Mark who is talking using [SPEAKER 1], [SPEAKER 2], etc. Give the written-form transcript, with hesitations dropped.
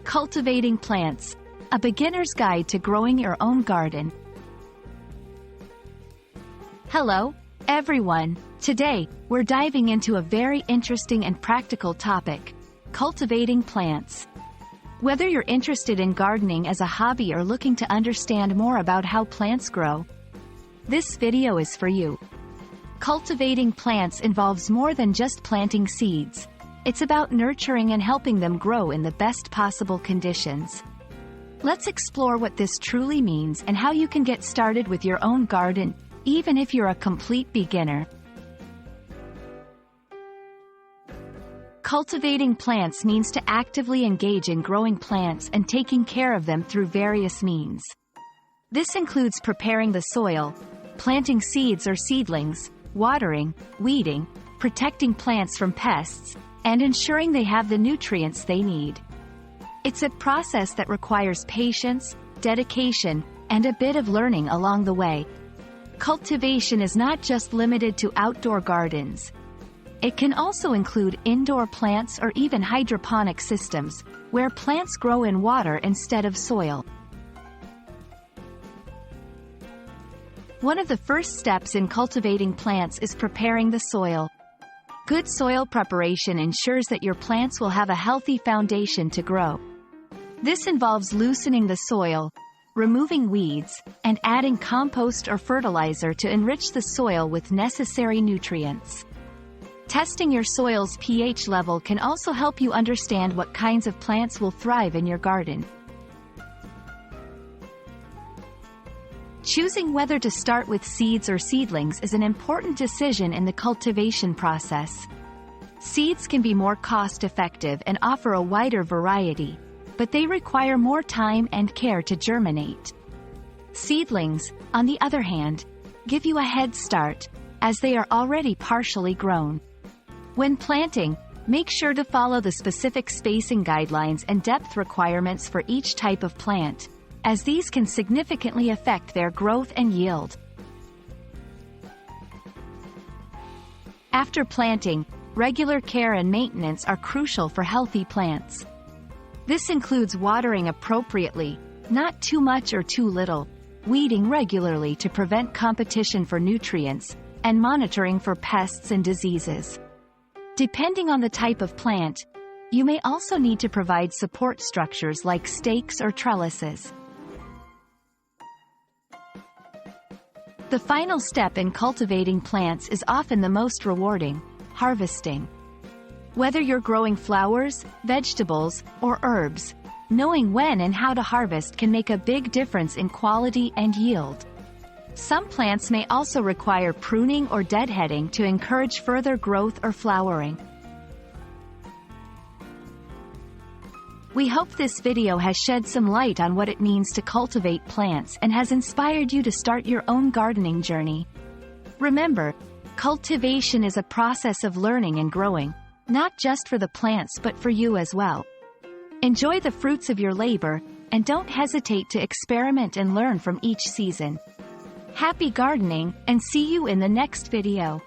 [SPEAKER 1] Cultivating plants, a beginner's guide to growing your own garden. Hello, everyone. Today, we're diving into a very interesting and practical topic: cultivating plants. Whether you're interested in gardening as a hobby or looking to understand more about how plants grow, this video is for you. Cultivating plants involves more than just planting seeds. It's about nurturing and helping them grow in the best possible conditions. Let's explore what this truly means and how you can get started with your own garden, even if you're a complete beginner. Cultivating plants means to actively engage in growing plants and taking care of them through various means. This includes preparing the soil, planting seeds or seedlings, watering, weeding, protecting plants from pests, and ensuring they have the nutrients they need. It's a process that requires patience, dedication, and a bit of learning along the way. Cultivation is not just limited to outdoor gardens. It can also include indoor plants or even hydroponic systems, where plants grow in water instead of soil. One of the first steps in cultivating plants is preparing the soil. Good soil preparation ensures that your plants will have a healthy foundation to grow. This involves loosening the soil, removing weeds, and adding compost or fertilizer to enrich the soil with necessary nutrients. Testing your soil's pH level can also help you understand what kinds of plants will thrive in your garden. Choosing whether to start with seeds or seedlings is an important decision in the cultivation process. Seeds can be more cost-effective and offer a wider variety, but they require more time and care to germinate. Seedlings, on the other hand, give you a head start, as they are already partially grown. When planting, make sure to follow the specific spacing guidelines and depth requirements for each type of plant, as these can significantly affect their growth and yield. After planting, regular care and maintenance are crucial for healthy plants. This includes watering appropriately, not too much or too little, weeding regularly to prevent competition for nutrients, and monitoring for pests and diseases. Depending on the type of plant, you may also need to provide support structures like stakes or trellises. The final step in cultivating plants is often the most rewarding: harvesting. Whether you're growing flowers, vegetables, or herbs, knowing when and how to harvest can make a big difference in quality and yield. Some plants may also require pruning or deadheading to encourage further growth or flowering. We hope this video has shed some light on what it means to cultivate plants and has inspired you to start your own gardening journey. Remember, cultivation is a process of learning and growing, not just for the plants but for you as well. Enjoy the fruits of your labor, and don't hesitate to experiment and learn from each season. Happy gardening, and see you in the next video.